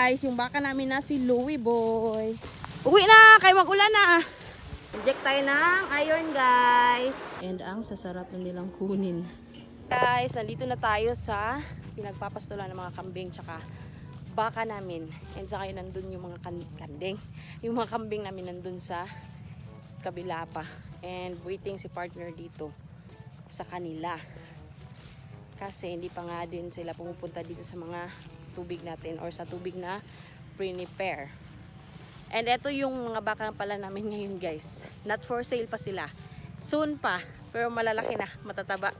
guys, yung baka namin na si Louie Boy. Uwi na, kay mag-ulan na. Inject tayo ng iron guys. And ang sasarap na nilang kunin. Guys, nandito na tayo sa pinagpapastulan ng mga kambing tsaka baka namin. And saka nandun yung mga kanding. Yung mga kambing namin nandun sa kabila pa. And waiting si partner dito sa kanila. Kasi hindi pa nga din sila pumupunta dito sa mga tubig natin or sa tubig na prepare. And ito yung mga baka pala namin ngayon guys. Not for sale pa sila. Soon pa. Pero malalaki na. Matataba.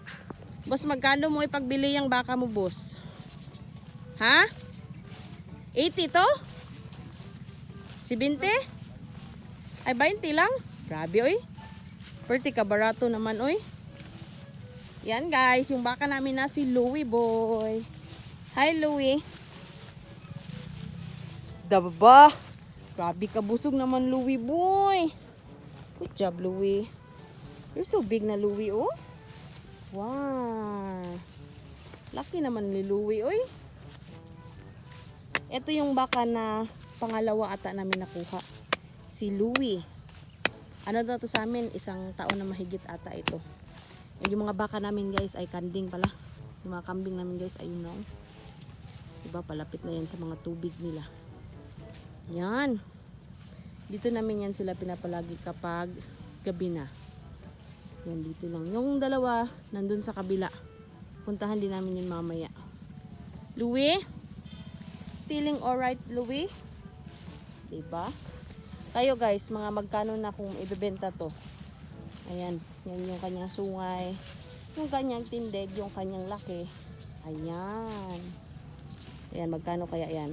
Boss, magkano mo ipagbili yung baka mo, boss? Ha? 80 to? 70? Ay, 20 lang? Grabe, oy. Perti ka, barato naman, oy. Yan guys, yung baka namin na si Louie Boy. Hi, Louie. Daba. Grabe ka, busog naman, Louie Boy. Good job, Louie. You're so big na, Louie, oh. Wow. Laki naman ni Louie, oy. Ito yung baka na pangalawa ata namin nakuha. Si Louie. Ano daw to sa amin? Isang taon na mahigit ata ito. And yung mga baka namin guys ay kanding pala. Yung mga kambing namin guys ayun na. Diba palapit na yan sa mga tubig nila. Yan. Dito namin yan sila pinapalagi kapag gabi na. Yan dito lang. Yung dalawa nandun sa kabila. Puntahan din namin yun mamaya. Louie? Feeling alright, Louie? Diba? Kayo guys, mga magkano na kung ibebenta to? Ayan. Yan yung kanyang sungay. Yung kanyang tindig, yung kanyang laki. Ayan. Ayan, magkano kaya yan?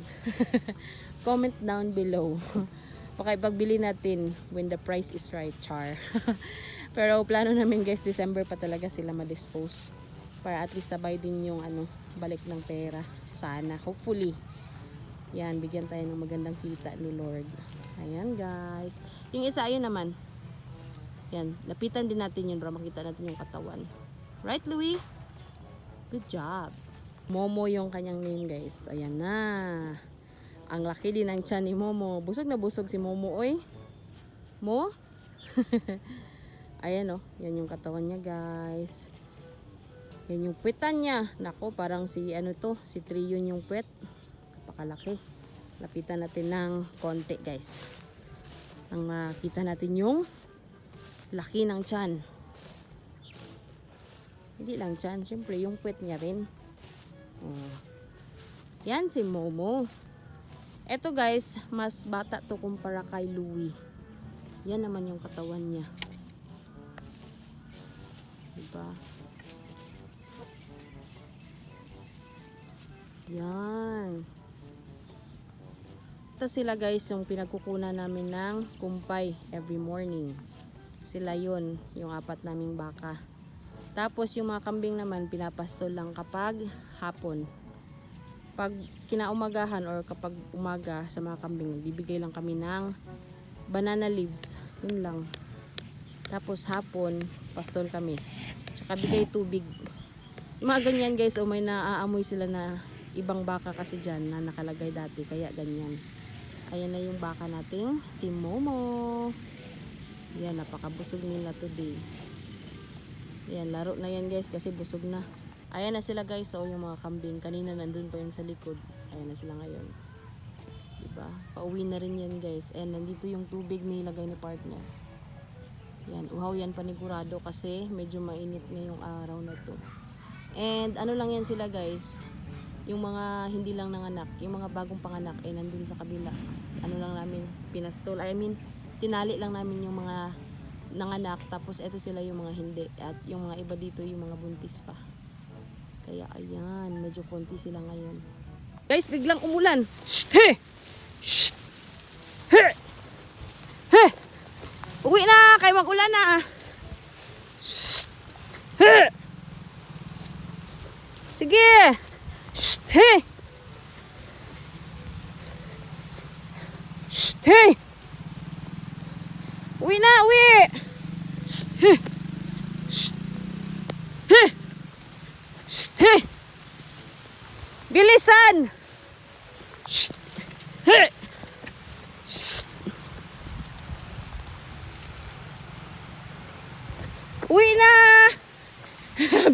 Comment down below. Baka ipagbili natin when the price is right, char. Pero plano namin guys, December pa talaga sila ma-dispose. Para at least sabay din yung balik ng pera. Sana, hopefully. Yan, bigyan tayo ng magandang kita ni Lord. Ayan guys. Yung isa, ayun naman. Yan, lapitan din natin yun para makita natin yung katawan. Right, Louie? Good job. Momo yung kanyang name guys. Ayan na. Ang laki din ng tiyan ni Momo. Busog na busog si Momo, oy. Mo? Ayan o. Yan yung katawan niya, guys. Yan yung puwetan niya. Nako, parang si si Trion yung puwet. Napakalaki. Lapitan natin ng konti, guys. Ang makita natin yung laki ng tiyan. Hindi lang tiyan. Siyempre, yung puwet niya rin. Oh. Yan si Momo. Eto guys, mas bata to kumpara kay Louie. Yan naman yung katawan niya. Diba? Yan. Ito sila guys, yung pinagkukunan namin ng kumpay every morning. Sila yun, yung 4 naming baka. Tapos yung mga kambing naman, pinapastol lang kapag hapon. Pag kinaumagahan or kapag umaga sa mga kambing, bibigay lang kami ng banana leaves. Yun lang. Tapos hapon, pastol kami. Tsaka bigay tubig. Yung mga ganyan guys, may naaamoy sila na ibang baka kasi dyan na nakalagay dati. Kaya ganyan. Ayan na yung baka nating si Momo. Yan, napakabusog nila today. Yan, laro na yan guys kasi busog na. Ayan na sila guys, so yung mga kambing. Kanina nandun pa yun sa likod. Ayan na sila ngayon. Diba? Pauwi na rin yan guys. And nandito yung tubig nilagay ni partner. Yan, uhaw yan panigurado kasi medyo mainit ngayong araw na to. And ano lang yan sila guys. Yung mga hindi lang nanganak, yung mga bagong panganak ay nandun sa kabila. Ano lang namin pinastol. I mean, tinali lang namin yung mga nanganak. Tapos eto sila yung mga hindi. At yung mga iba dito yung mga buntis pa. Kaya ayan, medyo konti sila ngayon. Guys, biglang umulan. Shh! He! Shh! He! He! Uwi na! Kaya mag-ulan na! Shh! He! Sige! Shh! He! Shh! He! Uwi na! Uwi! Shh! He! Shh! He! Shh! Bilisan! Shh!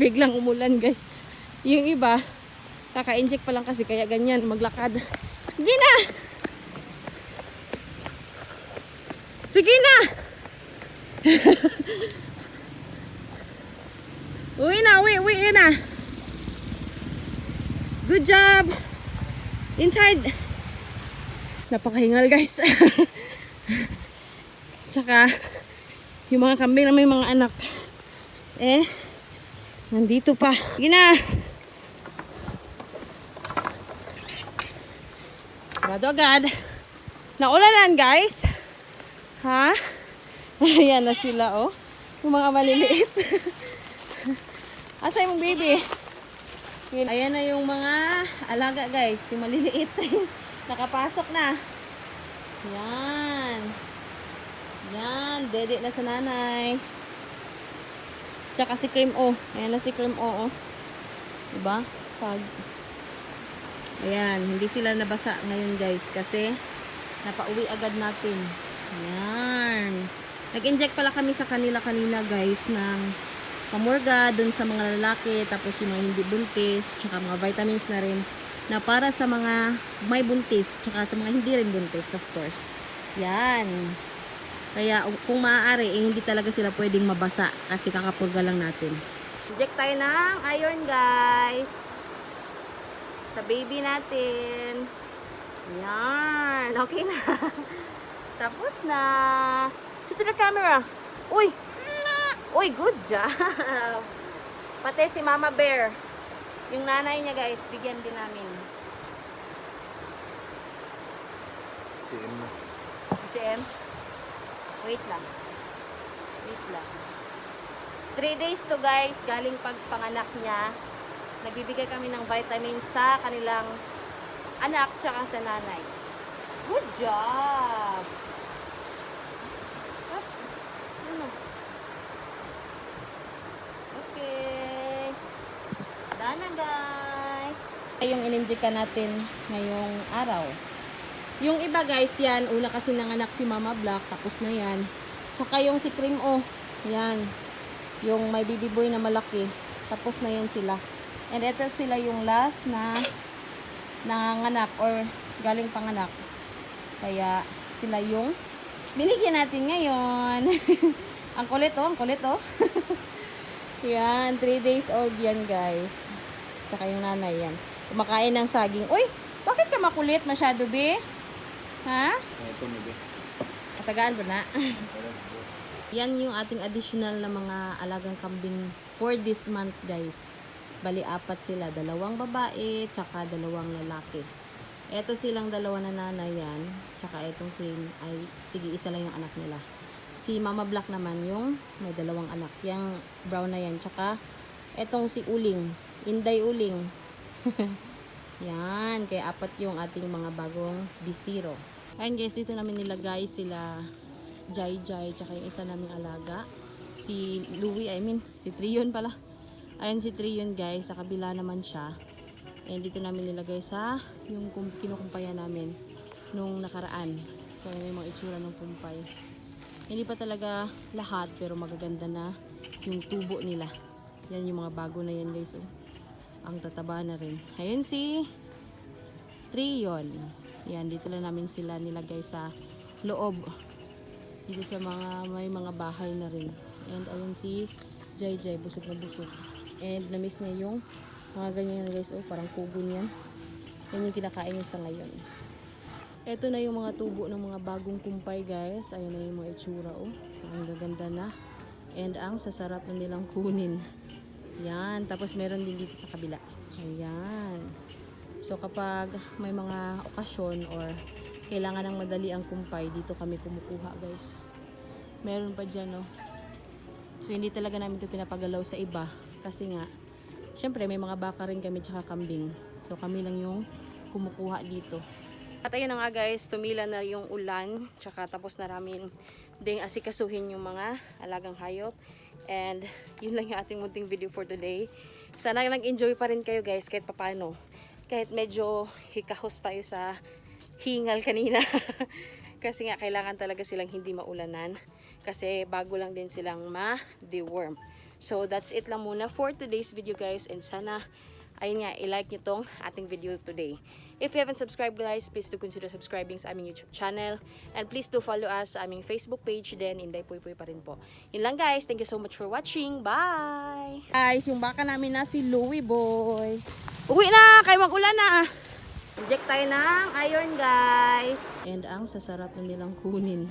biglang umulan guys. Yung iba, kaka-inject pa lang kasi kaya ganyan, maglakad. Sige na! Sige na! Uwi na! Good job! Inside! Napakahingal guys. Tsaka, yung mga kambing na may mga anak, nandito pa. Sige na! Sarado agad. Naulanan guys. Ha? Ayan na sila oh. Yung mga maliliit. Asa yung baby? Ayan na yung mga alaga guys. Yung maliliit. Nakapasok na. Yan. Yan. Dede na sa nanay. Tsaka si Cream O. Ayan na si Cream O. Oh. Diba? Ayan. Hindi sila nabasa ngayon guys. Kasi napauwi agad natin. Yan. Nag-inject pala kami sa kanila kanina guys ng pamorga dun sa mga lalaki. Tapos yung mga hindi buntis. Tsaka mga vitamins na rin. Na para sa mga may buntis, tsaka sa mga hindi rin buntis, of course. Yan. Kaya kung maaari, hindi talaga sila pwedeng mabasa kasi kakapurga lang natin. Inject tayo ng iron, guys. Sa baby natin. Yan. Okay na. Tapos na. Shoot to the camera. Uy! Uy, good job. Pati si Mama Bear. Yung nanay niya guys, bigyan din namin. Si M. Wait lang. 3 days to guys, galing pagpanganak niya. Nagbibigay kami ng vitamins sa kanilang anak tsaka sa nanay. Good job! Oops. Ano? Okay. Dana guys. Yung ininjika natin ngayong araw. Yung iba guys, yan. Una kasi nanganak si Mama Black. Tapos na yan. Tsaka yung si Cream O. Yan. Yung may baby boy na malaki. Tapos na yan sila. And ito sila yung last na nanganak or galing panganak. Kaya sila yung binigyan natin ngayon. Ang kulit oh. Ang kulit oh. Yan. 3 days old yan guys. Tsaka yung nanay yan. Kumakain ng saging. Uy! Bakit ka makulit masyado, be? Ha? Katagaan ba na? Yan yung ating additional na mga alagang kambing for this month, guys. Bali, 4 sila. 2 babae, tsaka 2 lalaki. Eto silang 2 na nanay yan. Tsaka etong Cream ay tigi-isa lang yung anak nila. Si Mama Black naman yung may 2 anak. Yung brown na yan. Tsaka etong si Uling. Inday Uling. Yan. Kaya 4 yung ating mga bagong bisiro. Ayan guys, dito namin nilagay sila Jai Jai. Tsaka yung isa naming alaga. Si Louie, si Trion pala. Ayan si Trion guys. Sa kabila naman siya. Ayan dito namin nilagay sa yung kinukumpayan namin nung nakaraan. So yun yung mga itsura ng kumpay. Hindi pa talaga lahat pero magaganda na yung tubo nila. Yan yung mga bago na yan guys. Oh. Ang tataba na rin. Ayun si Trion. Yan, dito lang namin sila nilagay sa loob. Dito sa may mga bahay na rin. And ayun si Jai Jai, busog na busog. And namiss niya yung mga ganyan guys. Oh, parang kugon yan. Yan yung kinakain niya sa ngayon. Ito na yung mga tubo ng mga bagong kumpay guys. Ayun na yung mga itsura. Oh. Ang gaganda na. And ang sasarap na nilang kunin. Yan. Tapos meron din dito sa kabila. Ayan. So kapag may mga okasyon or kailangan ng madali ang kumpay, dito kami kumukuha guys. Meron pa dyan oh. So hindi talaga namin ito pinapagalaw sa iba. Kasi nga, syempre may mga baka rin kami tsaka kambing. So kami lang yung kumukuha dito. At ayun na nga guys, tumila na yung ulan. Tsaka tapos na namin ding asikasuhin yung mga alagang hayop. And yun lang yung ating munting video for today. Sana nag-enjoy pa rin kayo guys kahit papano. Kahit medyo hikahos tayo sa hingal kanina. Kasi nga kailangan talaga silang hindi maulanan. Kasi bago lang din silang ma-deworm. So that's it lang muna for today's video guys, and sana ayun nga, i-like nyo tong ating video today. If you haven't subscribed guys, please do consider subscribing sa aming YouTube channel. And please do follow us sa aming Facebook page din, Inday Puy Puy pa rin po. Yun lang guys, thank you so much for watching. Bye! Guys, yung baka namin na si Louie Boy. Uwi na! Kayo mag-ulan na! Inject tayo ng iron guys. And ang sasarap na nilang kunin.